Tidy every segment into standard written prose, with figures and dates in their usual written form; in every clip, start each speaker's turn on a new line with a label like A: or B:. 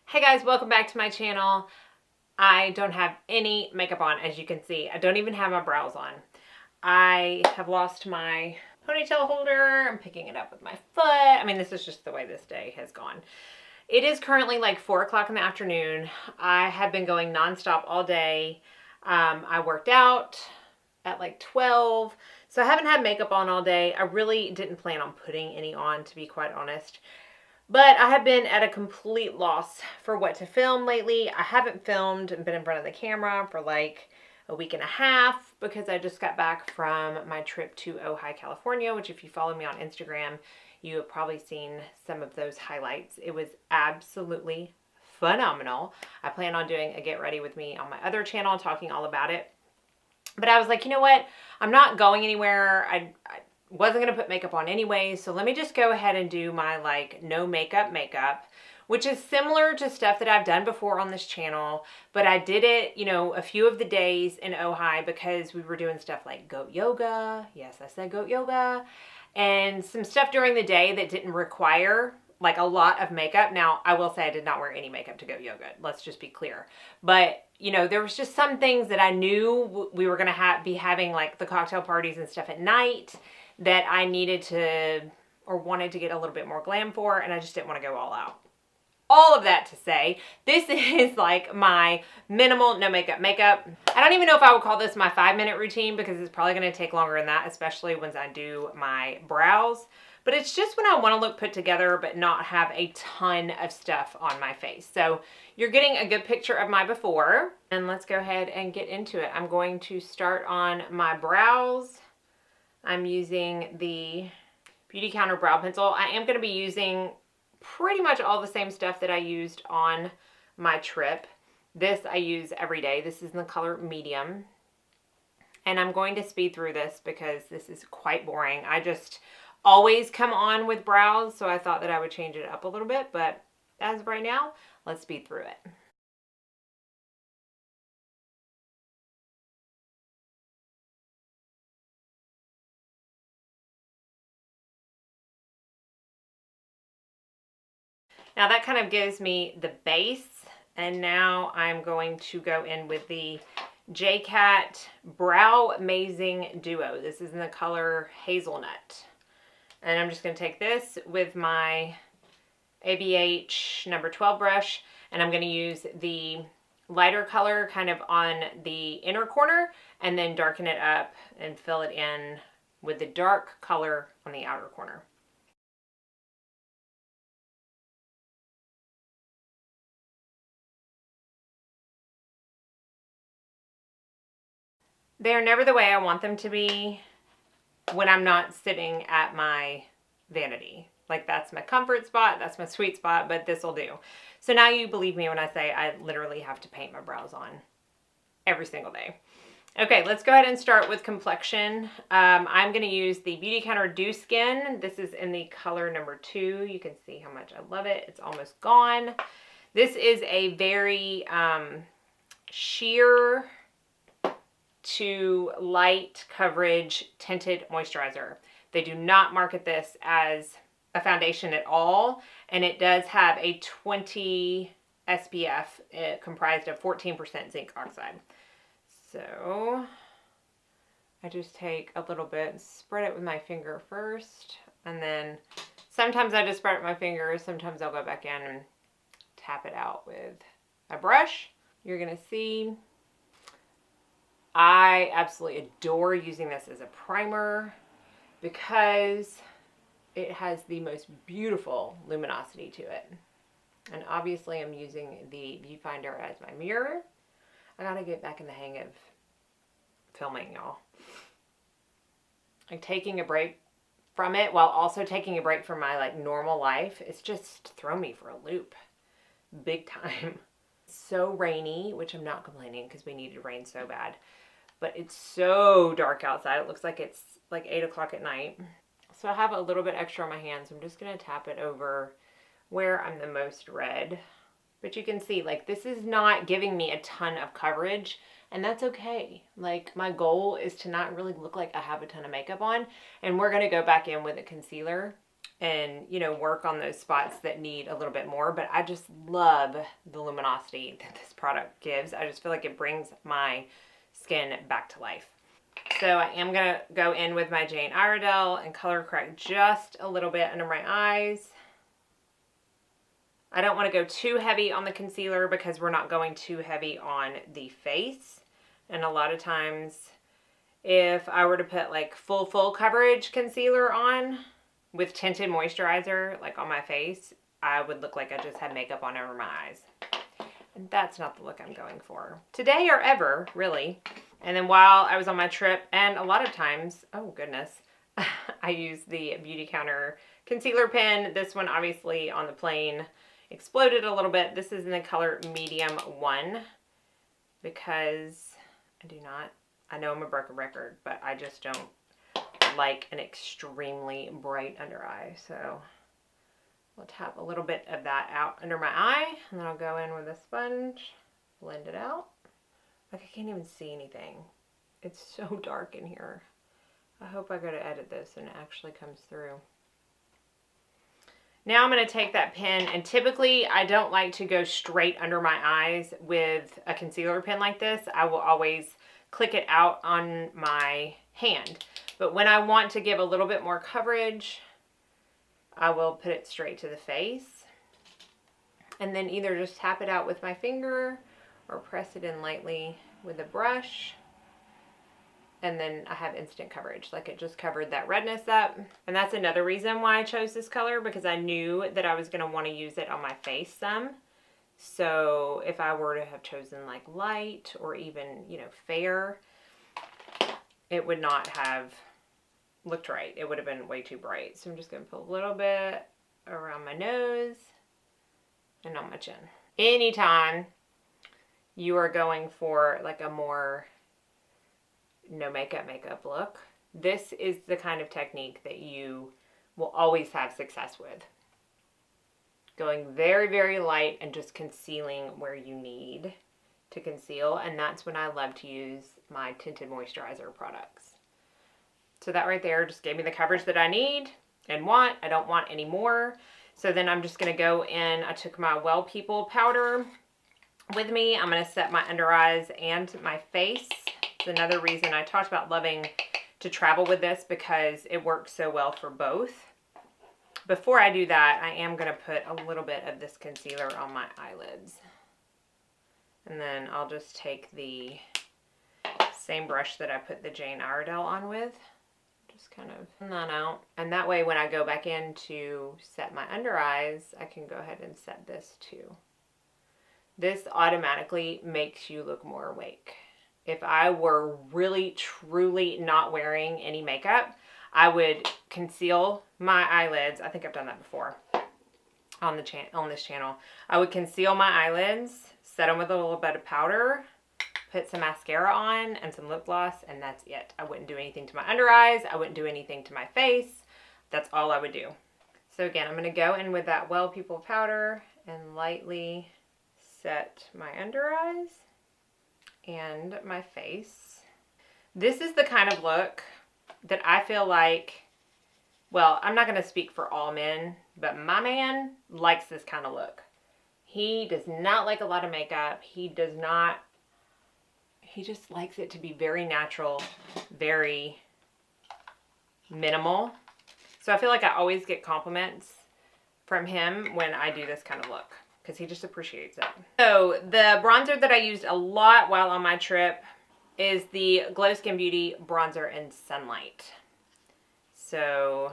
A: Hey guys, welcome back to my channel. I don't have any makeup on, as you can see. I don't even have my brows on. I have lost my ponytail holder. I'm picking it up with my foot. I mean, this is just the way this day has gone. It is currently like 4 o'clock in the afternoon. I have been going nonstop all day. I worked out at like 12, so I haven't had makeup on all day. I really didn't plan on putting any on, to be quite honest. But I have been at a complete loss for what to film lately. I haven't filmed and been in front of the camera for like a week and a half because I just got back from my trip to Ojai, California, which if you follow me on Instagram, you have probably seen some of those highlights. It was absolutely phenomenal. I plan on doing a get ready with me on my other channel, talking all about it. But I was like, you know what? I'm not going anywhere. I wasn't going to put makeup on anyway, so let me just go ahead and do my like no makeup, which is similar to stuff that I've done before on this channel, but I did it, a few of the days in Ojai because we were doing stuff like goat yoga. Yes, I said goat yoga. And some stuff during the day that didn't require like a lot of makeup. Now, I will say I did not wear any makeup to goat yoga. Let's just be clear. But there was just some things that I knew we were going to be having, like the cocktail parties and stuff at night, that I needed to or wanted to get a little bit more glam for, and I just didn't want to go all out. All of that to say, this is like my minimal no makeup. I don't even know if I would call this my 5-minute routine because it's probably going to take longer than that, especially when I do my brows. But it's just when I want to look put together but not have a ton of stuff on my face. So you're getting a good picture of my before. And let's go ahead and get into it. I'm going to start on my brows. I'm using the Beautycounter brow pencil. I am going to be using pretty much all the same stuff that I used on my trip. This I use every day. This is in the color medium. And I'm going to speed through this because this is quite boring. I just always come on with brows, so I thought that I would change it up a little bit. But as of right now, let's speed through it. Now that kind of gives me the base, and now I'm going to go in with the J-Cat Brow Amazing Duo. This is in the color Hazelnut. And I'm just going to take this with my ABH number 12 brush, and I'm going to use the lighter color kind of on the inner corner, and then darken it up and fill it in with the dark color on the outer corner. They're never the way I want them to be when I'm not sitting at my vanity. Like, that's my comfort spot, that's my sweet spot, but this will do. So now you believe me when I say I literally have to paint my brows on every single day. Okay, let's go ahead and start with Complexion. I'm going to use the Beautycounter Dew Skin. This is in the color number 2. You can see how much I love it. It's almost gone. This is a very sheer to light coverage tinted moisturizer. They do not market this as a foundation at all, and it does have a 20 SPF comprised of 14% zinc oxide. So I just take a little bit and spread it with my finger first, and then sometimes I just spread it with my fingers, sometimes I'll go back in and tap it out with a brush. You're gonna see I absolutely adore using this as a primer because it has the most beautiful luminosity to it. And obviously I'm using the viewfinder as my mirror. I gotta get back in the hang of filming, y'all. Like, taking a break from it while also taking a break from my like normal life, it's just thrown me for a loop. Big time. It's so rainy, which I'm not complaining because we needed rain so bad. But it's so dark outside. It looks like it's like 8 o'clock at night. So I have a little bit extra on my hands. I'm just going to tap it over where I'm the most red. But you can see, like, this is not giving me a ton of coverage, and that's okay. Like, my goal is to not really look like I have a ton of makeup on, and we're going to go back in with a concealer. and, you know, work on those spots that need a little bit more. But I just love the luminosity that this product gives. I just feel like it brings my skin back to life. So I am going to go in with my Jane Iredale and color correct just a little bit under my eyes. I don't want to go too heavy on the concealer because we're not going too heavy on the face. And a lot of times, if I were to put like full coverage concealer on with tinted moisturizer, like on my face, I would look like I just had makeup on over my eyes. And that's not the look I'm going for today or ever, really. And then while I was on my trip, and a lot of times, oh goodness, I used the Beautycounter concealer pen. This one obviously on the plane exploded a little bit. This is in the color medium 1 because I know I'm a broken record, but I just don't like an extremely bright under eye. So we'll tap a little bit of that out under my eye, and then I'll go in with a sponge, blend it out. Like I can't even see anything. It's so dark in here. I hope I go to edit this and it actually comes through. Now I'm going to take that pen, and typically I don't like to go straight under my eyes with a concealer pen like this. I will always click it out on my hand. But when I want to give a little bit more coverage, I will put it straight to the face. And then either just tap it out with my finger or press it in lightly with a brush. And then I have instant coverage, like it just covered that redness up. And that's another reason why I chose this color, because I knew that I was going to want to use it on my face some. So if I were to have chosen like light or even, you know, fair, it would not have looked right. It would have been way too bright. So I'm just going to put a little bit around my nose and on my chin. Anytime you are going for like a more no makeup look, this is the kind of technique that you will always have success with. Going very, very light and just concealing where you need to conceal. And that's when I love to use my tinted moisturizer products. So that right there just gave me the coverage that I need and want. I don't want any more. So then I'm just going to go in. I took my Well People powder with me. I'm going to set my under eyes and my face. It's another reason I talked about loving to travel with this, because it works so well for both. Before I do that, I am going to put a little bit of this concealer on my eyelids. And then I'll just take the same brush that I put the Jane Iredale on with. Just kind of thin that out. And that way when I go back in to set my under eyes, I can go ahead and set this too. This automatically makes you look more awake. If I were really, truly not wearing any makeup, I would conceal my eyelids. I think I've done that before on this channel. I would conceal my eyelids, set them with a little bit of powder, put some mascara on and some lip gloss, and that's it. I wouldn't do anything to my under eyes. I wouldn't do anything to my face. That's all I would do. So again, I'm going to go in with that Well People powder and lightly set my under eyes and my face. This is the kind of look that I feel like, well, I'm not going to speak for all men, but my man likes this kind of look. He does not like a lot of makeup. He just likes it to be very natural, very minimal. So I feel like I always get compliments from him when I do this kind of look, because he just appreciates it. So the bronzer that I used a lot while on my trip is the Glow Skin Beauty Bronzer in Sunlight. So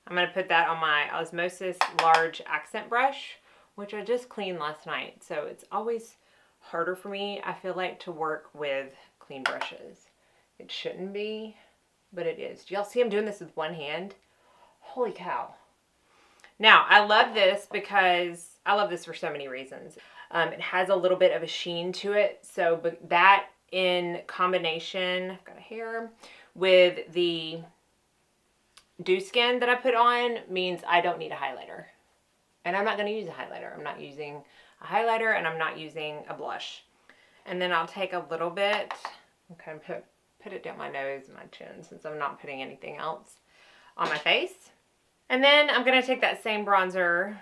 A: I'm going to put that on my Osmosis large accent brush, which I just cleaned last night. So it's always harder for me, I feel like, to work with clean brushes. It shouldn't be, but it is. Do y'all see I'm doing this with one hand? Holy cow. Now, I love this because I love this for so many reasons. It has a little bit of a sheen to it. So but that in combination, I've got a hair, with the Dew Skin that I put on means I don't need a highlighter. And I'm not going to use a highlighter. I'm not using a highlighter, and I'm not using a blush. And then I'll take a little bit and kind of put it down my nose and my chin, since I'm not putting anything else on my face. And then I'm going to take that same bronzer,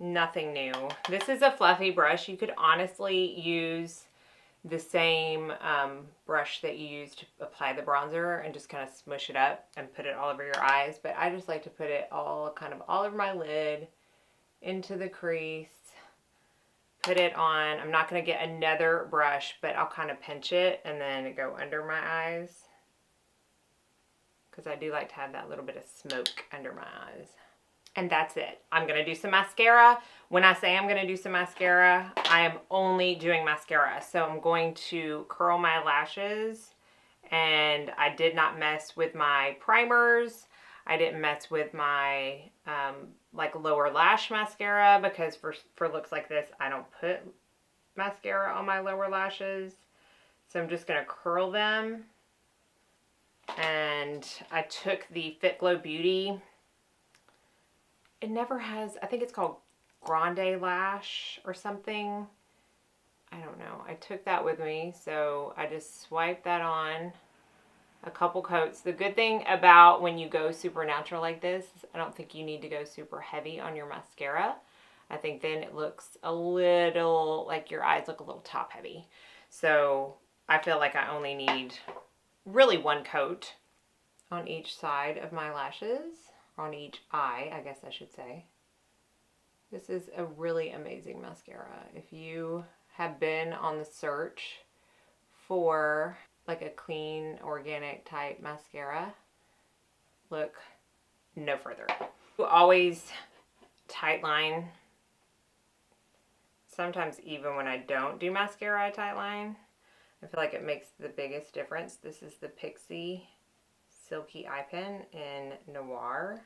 A: nothing new. This is a fluffy brush. You could honestly use the same brush that you use to apply the bronzer and just kind of smush it up and put it all over your eyes. But I just like to put it all kind of all over my lid, into the crease, put it on. I'm not going to get another brush, but I'll kind of pinch it and then go under my eyes, because I do like to have that little bit of smoke under my eyes. And that's it. I'm going to do some mascara. When I say I'm going to do some mascara, I am only doing mascara. So I'm going to curl my lashes, and I did not mess with my primers. I didn't mess with my like lower lash mascara, because for looks like this, I don't put mascara on my lower lashes. So I'm just going to curl them. And I took the Fit Glow Beauty. It never has, I think it's called Grande Lash or something. I don't know. I took that with me, so I just swiped that on a couple coats. The good thing about when you go super natural like this, I don't think you need to go super heavy on your mascara. I think then it looks a little, like your eyes look a little top heavy. So I feel like I only need really one coat on each side of my lashes, or on each eye, I guess I should say. This is a really amazing mascara. If you have been on the search for like a clean, organic type mascara, look no further. You always tight line. Sometimes even when I don't do mascara, I tight line. I feel like it makes the biggest difference. This is the Pixie Silky Eye Pen in Noir.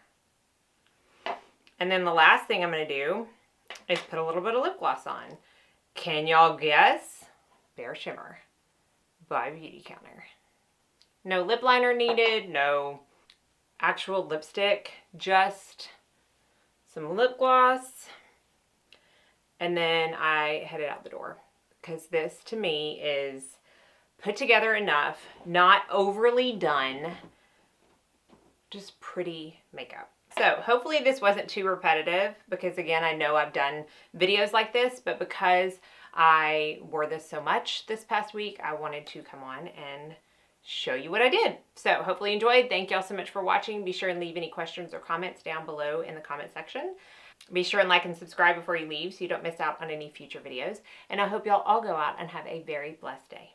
A: And then the last thing I'm going to do is put a little bit of lip gloss on. Can y'all guess? Bare Shimmer by Beautycounter. No lip liner needed, no actual lipstick, just some lip gloss. And then I headed out the door, because this to me is put together enough, not overly done, just pretty makeup. So hopefully this wasn't too repetitive, because again, I know I've done videos like this, but because I wore this so much this past week, I wanted to come on and show you what I did. So hopefully you enjoyed. Thank y'all so much for watching. Be sure and leave any questions or comments down below in the comment section. Be sure and like and subscribe before you leave so you don't miss out on any future videos. And I hope y'all all go out and have a very blessed day.